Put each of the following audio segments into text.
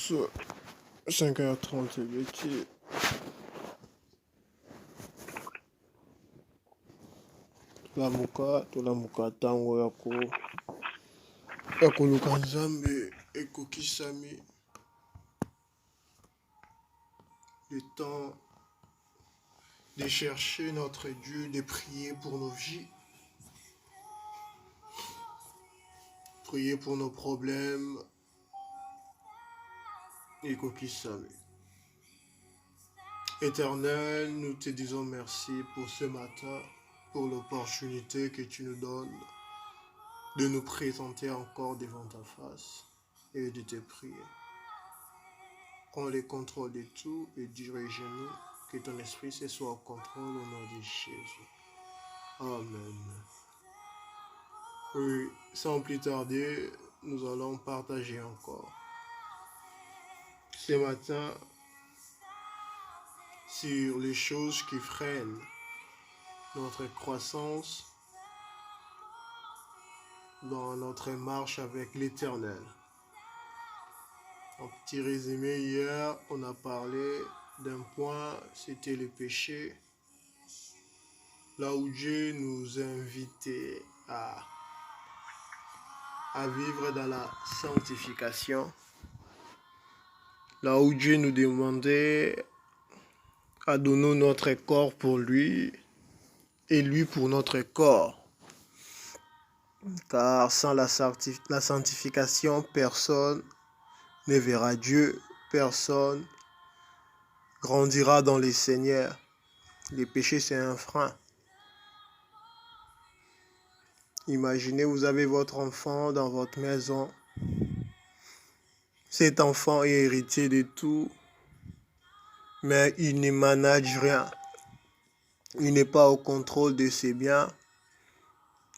tous, 5h30 beti tolamuka ntango ya koluka Nzambe ekokisami. Le temps de chercher notre Dieu, de prier pour nos vies, prier pour nos problèmes. Ekokisami. Éternel, nous te disons merci pour ce matin, pour l'opportunité que tu nous donnes de nous présenter encore devant ta face et de te prier. Prends le contrôle de tout et dirige-nous, que ton esprit se soit au contrôle au nom de Jésus. Amen. Oui, sans plus tarder, nous allons partager encore ce matin sur les choses qui freinent notre croissance dans notre marche avec l'Éternel. En petit résumé, hier, on a parlé d'un point, c'était le péché, là où Dieu nous invitait à vivre dans la sanctification, là où Dieu nous demandait à donner notre corps pour lui et lui pour notre corps. Car sans la sanctification, personne ne verra Dieu, personne grandira dans les Seigneurs. Le péché, c'est un frein. Imaginez, vous avez votre enfant dans votre maison. Cet enfant est héritier de tout, mais il ne manage rien. Il n'est pas au contrôle de ses biens.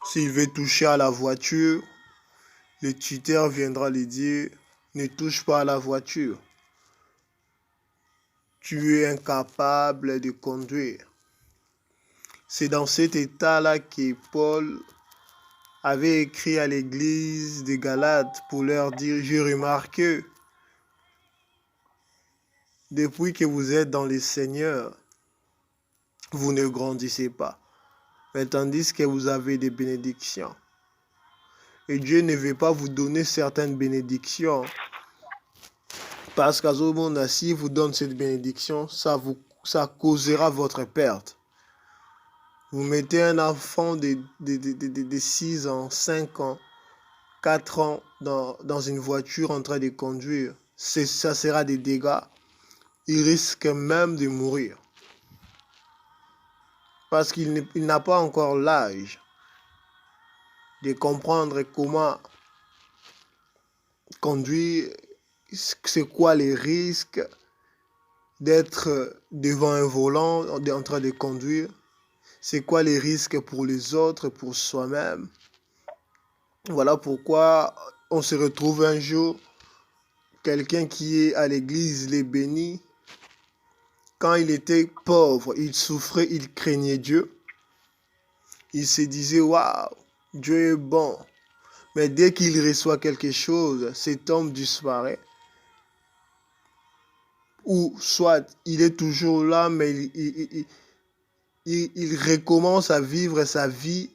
S'il veut toucher à la voiture, le tuteur viendra lui dire « Ne touche pas à la voiture. Tu es incapable de conduire. » C'est dans cet état-là que Paul avait écrit à l'église de Galates pour leur dire « J'ai remarqué, depuis que vous êtes dans le Seigneur, vous ne grandissez pas. Mais tandis que vous avez des bénédictions. Et Dieu ne veut pas vous donner certaines bénédictions. Parce qu'à ce moment-là, s'il vous donne cette bénédiction, ça causera votre perte. Vous mettez un enfant de 6 ans, 5 ans, 4 ans dans une voiture en train de conduire. Ça sera des dégâts. Il risque même de mourir. Parce qu'il n'a pas encore l'âge de comprendre comment conduire, c'est quoi les risques d'être devant un volant en train de conduire, c'est quoi les risques pour les autres, pour soi-même. Voilà pourquoi on se retrouve un jour, quelqu'un qui est à l'église les bénit. Quand il était pauvre, il souffrait, il craignait Dieu. Il se disait, waouh, Dieu est bon. Mais dès qu'il reçoit quelque chose, cet homme disparaît. Ou soit il est toujours là, mais il recommence à vivre sa vie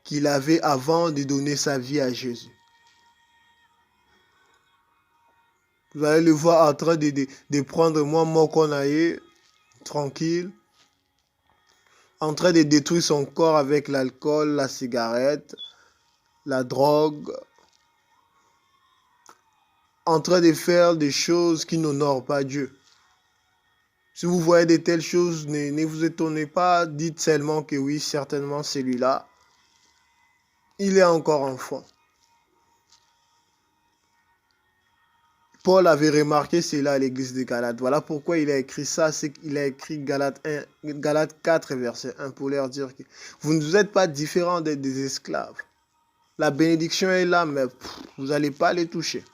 qu'il avait avant de donner sa vie à Jésus. Vous allez le voir en train de prendre mon conaïe, tranquille, en train de détruire son corps avec l'alcool, la cigarette, la drogue, en train de faire des choses qui n'honorent pas Dieu. Si vous voyez de telles choses, ne vous étonnez pas, dites seulement que oui, certainement celui-là, il est encore enfant. Paul avait remarqué cela à l'église de Galates. Voilà pourquoi il a écrit ça. C'est qu'il a écrit Galates 4, verset 1, pour leur dire que vous ne êtes pas différents des esclaves. La bénédiction est là, mais vous n'allez pas les toucher.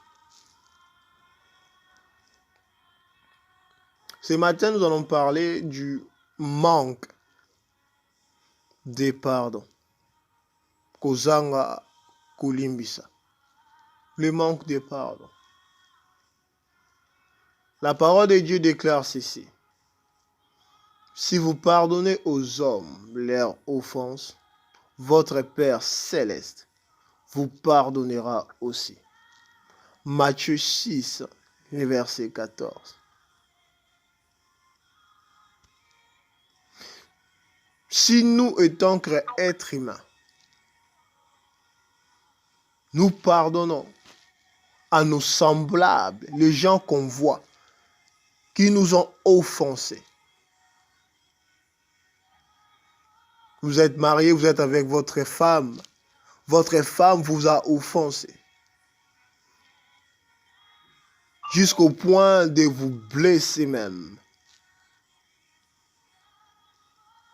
Ce matin, nous allons parler du manque de pardon. Kozanga Kulimbisa. Le manque de pardon. La parole de Dieu déclare ceci. Si vous pardonnez aux hommes leurs offenses, votre Père céleste vous pardonnera aussi. Matthieu 6, verset 14. Si nous, étant qu'êtres humains, nous pardonnons à nos semblables, les gens qu'on voit, qui nous ont offensés. Vous êtes marié, vous êtes avec votre femme vous a offensé. Jusqu'au point de vous blesser même.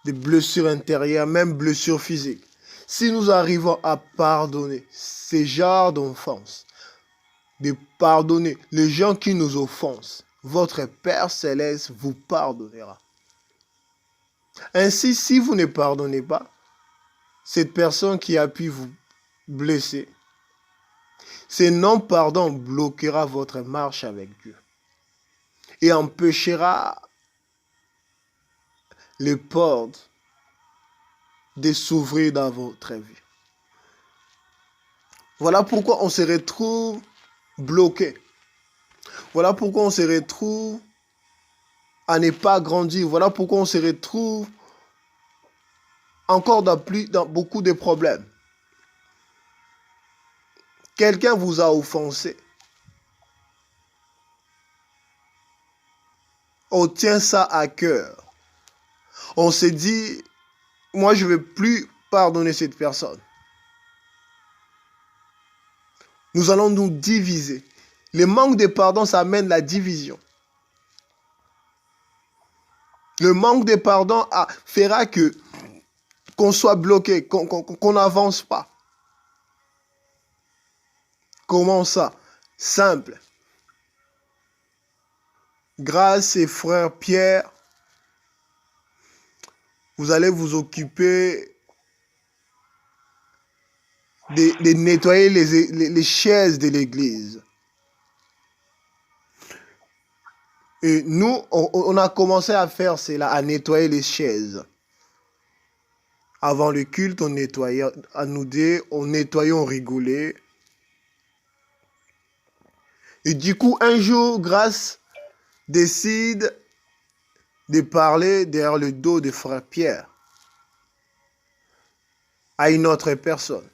Des blessures intérieures, même blessures physiques. Si nous arrivons à pardonner ces genres d'offenses, de pardonner les gens qui nous offensent, votre Père céleste vous pardonnera. Ainsi, si vous ne pardonnez pas, cette personne qui a pu vous blesser, ce non-pardon bloquera votre marche avec Dieu et empêchera les portes de s'ouvrir dans votre vie. Voilà pourquoi on se retrouve bloqué. Voilà pourquoi on se retrouve à ne pas grandir. Voilà pourquoi on se retrouve encore dans beaucoup de problèmes. Quelqu'un vous a offensé. On tient ça à cœur. On se dit, moi je ne vais plus pardonner cette personne. Nous allons nous diviser. Le manque de pardon, ça amène la division. Le manque de pardon fera qu'on soit bloqué, qu'on n'avance pas. Comment ça? Simple. Grâce et frère Pierre, vous allez vous occuper de nettoyer les chaises de l'église. Et nous, on a commencé à faire cela, à nettoyer les chaises. Avant le culte, on nettoyait, à nous deux, on nettoyait, on rigolait. Et du coup, un jour, Grâce décide de parler derrière le dos de frère Pierre à une autre personne.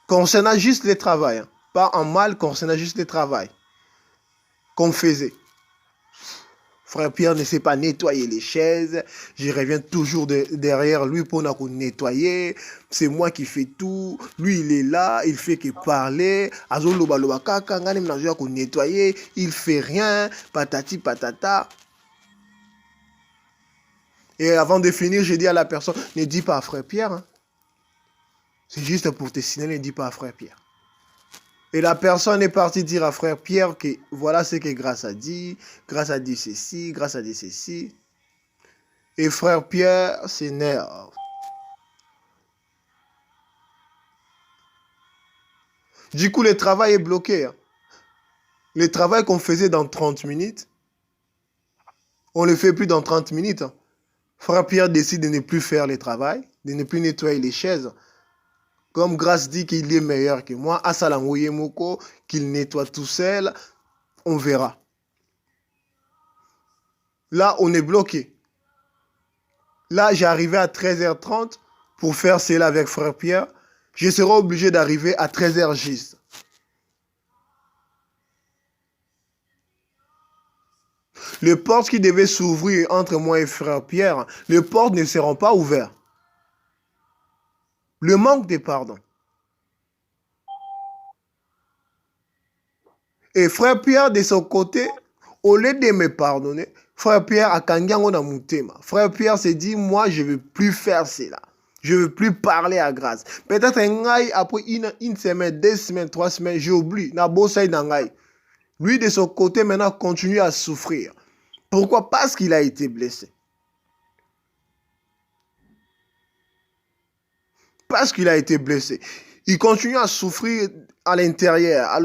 Concernant juste le travail, hein. Pas en mal, concernant juste le travail qu'on faisait. Frère Pierre ne sait pas nettoyer les chaises. Je reviens toujours derrière lui pour nous nettoyer. C'est moi qui fais tout. Lui, il est là. Il fait que parler. Nettoyer. Il fait rien. Patati patata. Et avant de finir, je dis à la personne, ne dis pas à frère Pierre. Hein. C'est juste pour te signaler, ne dis pas à frère Pierre. Et la personne est partie dire à frère Pierre que voilà ce que Grâce a dit. Grâce a dit ceci, Grâce a dit ceci. Et frère Pierre s'énerve. Du coup, le travail est bloqué. Hein. Le travail qu'on faisait dans 30 minutes, on ne le fait plus dans 30 minutes. Hein. Frère Pierre décide de ne plus faire le travail, de ne plus nettoyer les chaises. Comme Grâce dit qu'il est meilleur que moi, Asalangoye Moko, qu'il nettoie tout seul, on verra. Là, on est bloqué. Là, j'arrivais à 13h30 pour faire cela avec frère Pierre. Je serai obligé d'arriver à 13h juste. Les portes qui devaient s'ouvrir entre moi et frère Pierre, les portes ne seront pas ouvertes. Le manque de pardon. Et frère Pierre, de son côté, au lieu de me pardonner, frère Pierre a kangiango na mutema. Frère Pierre s'est dit, moi, je ne veux plus faire cela. Je ne veux plus parler à Grâce. Peut-être après une semaine, 2 semaines, 3 semaines, j'ai oublié. Lui, de son côté, maintenant, continue à souffrir. Pourquoi? Parce qu'il a été blessé. Parce qu'il a été blessé. Il continue à souffrir à l'intérieur.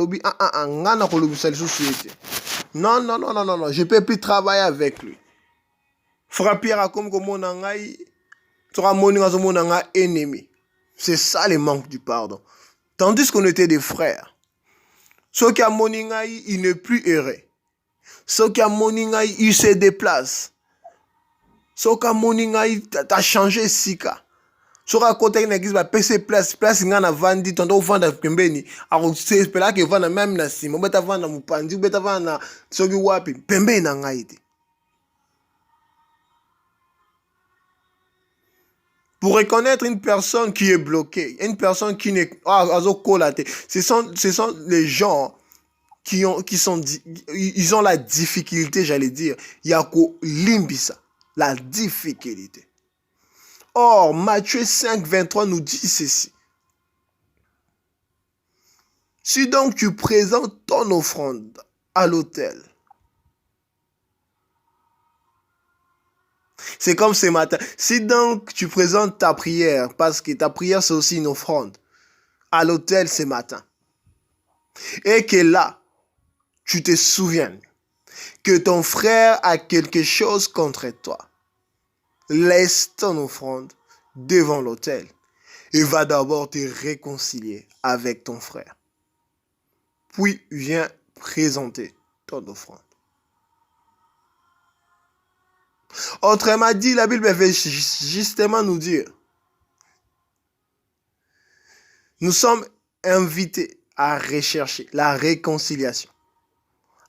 Non, non, non, non, non, non, je ne peux plus travailler avec lui. Frère Pierre a comme ennemi. C'est ça le manque du pardon. Tandis qu'on était des frères. Ceux qui ont il n'est plus erré. Ceux qui ont il se déplace. Ceux qui ont t'as changé sika. Ceux qui ont l'église va passer place ngana vandi tondo vanda pembeni. Alors c'est là que vanda même na sima, beta vanda mupandi, beta vanda soki wapi pembeni na ngaite. Pour reconnaître une personne qui est bloquée, une personne qui n'est pas ce sont les gens ils ont la difficulté, j'allais dire, yako limbisa, la difficulté. Or, Matthieu 5, 23 nous dit ceci. Si donc tu présentes ton offrande à l'autel, c'est comme ce matin. Si donc tu présentes ta prière, parce que ta prière c'est aussi une offrande, à l'autel ce matin, et que là, tu te souviens que ton frère a quelque chose contre toi, laisse ton offrande devant l'autel et va d'abord te réconcilier avec ton frère. Puis viens présenter ton offrande. Autrement dit, la Bible veut justement nous dire, nous sommes invités à rechercher la réconciliation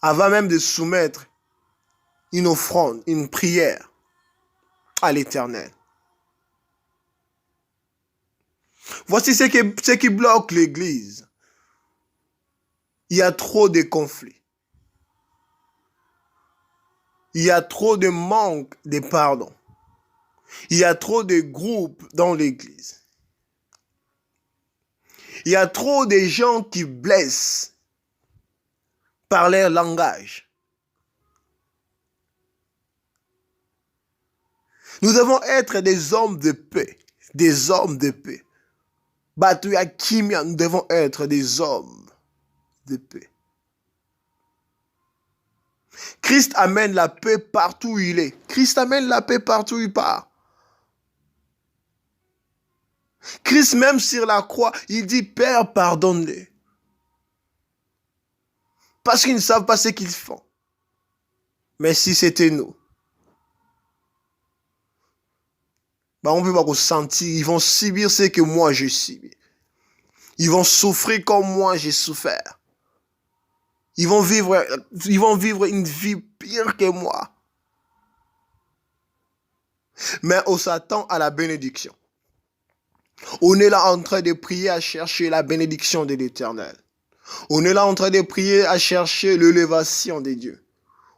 avant même de soumettre une offrande, une prière à l'Éternel. Voici ce qui bloque l'Église. Il y a trop de conflits. Il y a trop de manque de pardon. Il y a trop de groupes dans l'Église. Il y a trop de gens qui blessent par leur langage. Nous devons être des hommes de paix. Des hommes de paix. Batuya Kimia, nous devons être des hommes de paix. Christ amène la paix partout où il est. Christ amène la paix partout où il part. Christ, même sur la croix, il dit, Père, pardonne-les. Parce qu'ils ne savent pas ce qu'ils font. Mais si c'était nous, on ne peut pas ressentir, ils vont subir ce que moi j'ai subi. Ils vont souffrir comme moi j'ai souffert. Ils vont vivre une vie pire que moi. Mais on s'attend à la bénédiction. On est là en train de prier à chercher la bénédiction de l'Éternel. On est là en train de prier à chercher l'élévation de Dieu.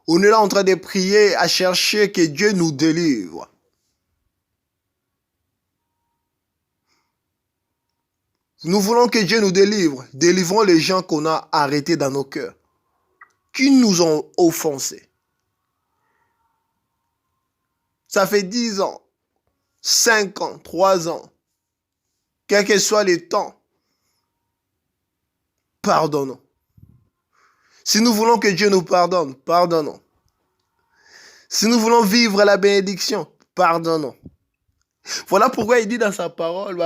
On est là en train de prier à chercher que Dieu nous délivre. Nous voulons que Dieu nous délivre. Délivrons les gens qu'on a arrêtés dans nos cœurs, qui nous ont offensés. Ça fait 10 ans, 5 ans, 3 ans, quel que soit le temps, pardonnons. Si nous voulons que Dieu nous pardonne, pardonnons. Si nous voulons vivre la bénédiction, pardonnons. Voilà pourquoi il dit dans sa parole,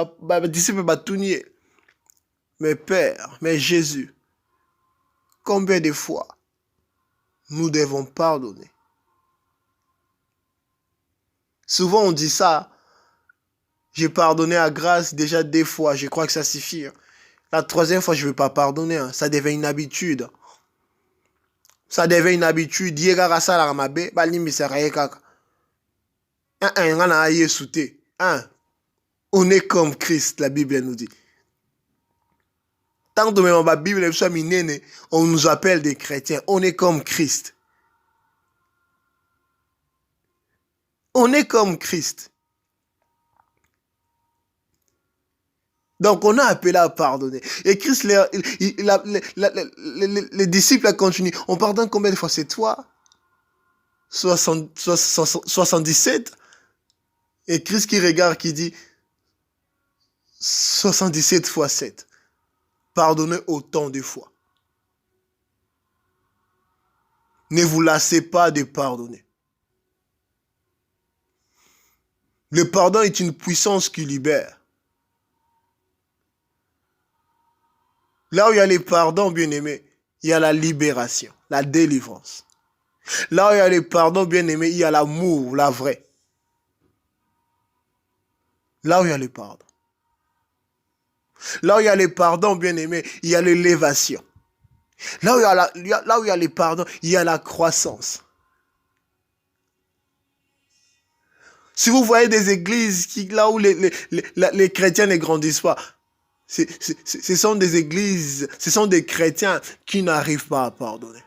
disciple Batounier, mais Père, mais Jésus, combien de fois nous devons pardonner? Souvent on dit ça, j'ai pardonné à grâce déjà 2 fois, je crois que ça suffit. La 3e fois, je ne vais pas pardonner, ça devient une habitude. Ça devient une habitude. On est comme Christ, la Bible nous dit. Tant que même la Bible on nous appelle des chrétiens. On est comme Christ. On est comme Christ. Donc on a appelé à pardonner. Et Christ, les disciples continuent. On pardonne combien de fois? C'est toi? 77. Et Christ qui regarde, qui dit 77 fois 7. Pardonnez autant de fois. Ne vous lassez pas de pardonner. Le pardon est une puissance qui libère. Là où il y a le pardon, bien-aimé, il y a la libération, la délivrance. Là où il y a le pardon, bien-aimé, il y a l'amour, la vraie. Là où il y a le pardon. Là où il y a le pardon, bien-aimé, il y a l'élévation. Là où il y a le pardon, il y a la croissance. Si vous voyez des églises là où les chrétiens ne grandissent pas, ce sont des églises, ce sont des chrétiens qui n'arrivent pas à pardonner.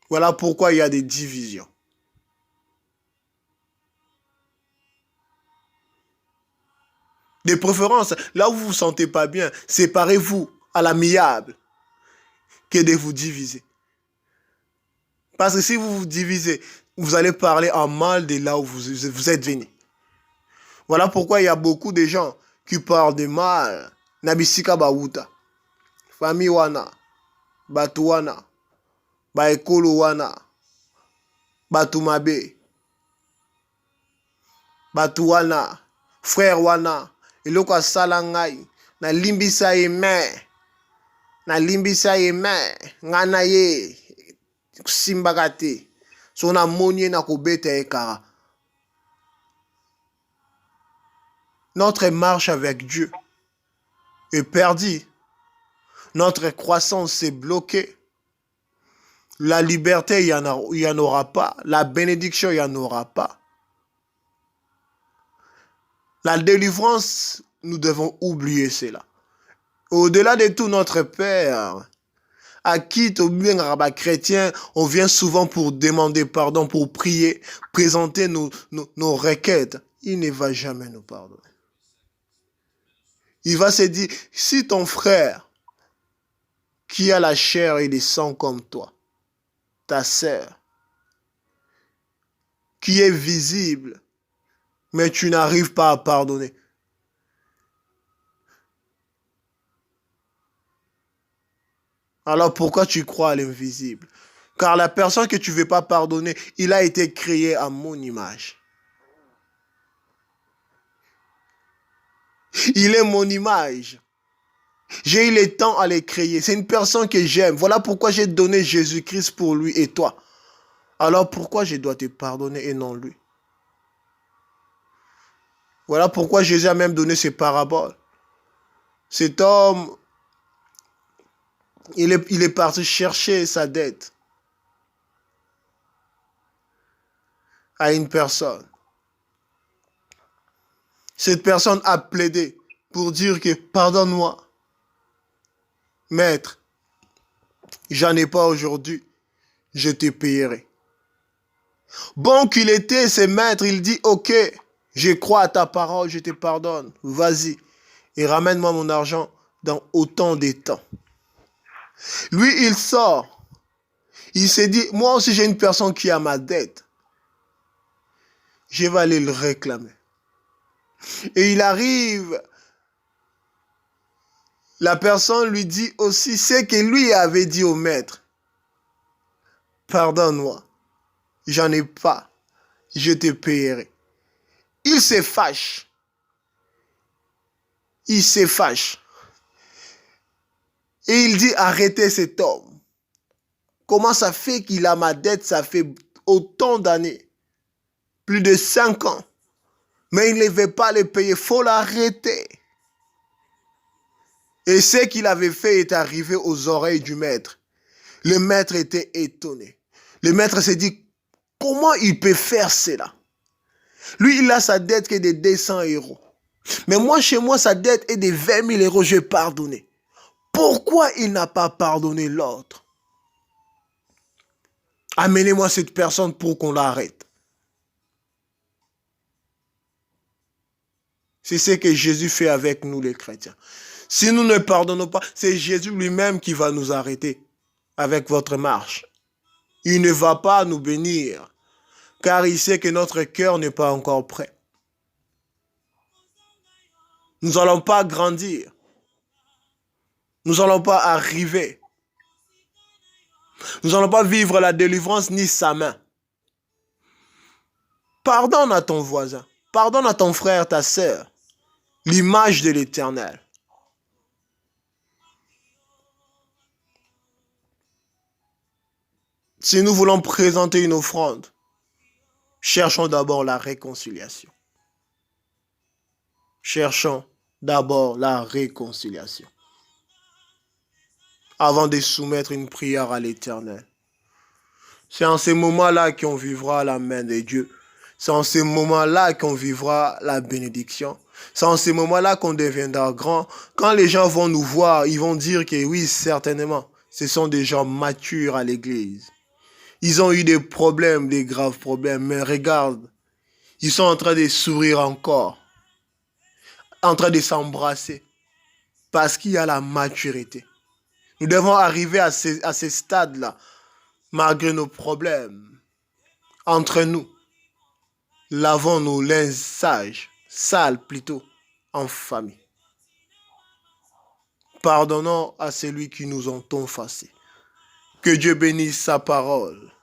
Voilà pourquoi il y a des divisions. De préférence, là où vous ne vous sentez pas bien, séparez-vous à l'amiable que de vous diviser. Parce que si vous vous divisez, vous allez parler en mal de là où vous êtes venu. Voilà pourquoi il y a beaucoup de gens qui parlent de mal. Nabisika Bawuta, famille wana, batu wana, baekolo wana, batu mabe, batu wana, frère wana, eloko asala ngai, na limbisa ye me, ngana ye, simbaka te, so na moni ye na kobeta ye kara. Notre marche avec Dieu est perdue. Notre croissance est bloquée. La liberté, il n'y en aura pas. La bénédiction, il n'y en aura pas. La délivrance, nous devons oublier cela. Au-delà de tout, notre Père, à qui bien chrétien, on vient souvent pour demander pardon, pour prier, présenter nos requêtes. Il ne va jamais nous pardonner. Il va se dire, si ton frère, qui a la chair et le sang comme toi, ta sœur, qui est visible, mais tu n'arrives pas à pardonner. Alors pourquoi tu crois à l'invisible? Car la personne que tu ne veux pas pardonner, il a été créé à mon image. Il est mon image. J'ai eu le temps à le créer. C'est une personne que j'aime. Voilà pourquoi j'ai donné Jésus-Christ pour lui et toi. Alors pourquoi je dois te pardonner et non lui? Voilà pourquoi Jésus a même donné ses paraboles. Cet homme, il est parti chercher sa dette à une personne. Cette personne a plaidé pour dire que pardonne-moi, maître, j'en ai pas aujourd'hui, je te payerai. Bon qu'il était, ce maître, il dit ok, je crois à ta parole, je te pardonne, vas-y et ramène-moi mon argent dans autant de temps. Lui, il sort. Il s'est dit, moi aussi j'ai une personne qui a ma dette. Je vais aller le réclamer. Et il arrive. La personne lui dit aussi ce que lui avait dit au maître. Pardonne-moi, j'en ai pas, je te payerai. Il se fâche. Il se fâche. Et il dit, arrêtez cet homme. Comment ça fait qu'il a ma dette? Ça fait autant d'années. Plus de 5 ans. Mais il ne veut pas le payer. Il faut l'arrêter. Et ce qu'il avait fait est arrivé aux oreilles du maître. Le maître était étonné. Le maître s'est dit, comment il peut faire cela? Lui, il a sa dette qui est de 200 euros. Mais moi, chez moi, sa dette est de 20 000 euros. Je vais pardonner. Pourquoi il n'a pas pardonné l'autre? Amenez-moi cette personne pour qu'on l'arrête. C'est ce que Jésus fait avec nous les chrétiens. Si nous ne pardonnons pas, c'est Jésus lui-même qui va nous arrêter avec votre marche. Il ne va pas nous bénir, car il sait que notre cœur n'est pas encore prêt. Nous n'allons pas grandir. Nous n'allons pas arriver. Nous n'allons pas vivre la délivrance ni sa main. Pardonne à ton voisin. Pardonne à ton frère, ta sœur. L'image de l'Éternel. Si nous voulons présenter une offrande, cherchons d'abord la réconciliation. Cherchons d'abord la réconciliation avant de soumettre une prière à l'Éternel. C'est en ces moments-là qu'on vivra la main de Dieu. C'est en ces moments-là qu'on vivra la bénédiction. C'est en ces moments-là qu'on deviendra grand. Quand les gens vont nous voir, ils vont dire que oui, certainement, ce sont des gens matures à l'église. Ils ont eu des problèmes, des graves problèmes, mais regarde, ils sont en train de sourire encore, en train de s'embrasser, parce qu'il y a la maturité. Nous devons arriver à ces stades-là, malgré nos problèmes. Entre nous, lavons nos linges sales plutôt, en famille. Pardonnons à celui qui nous ont offensés. Que Dieu bénisse sa parole.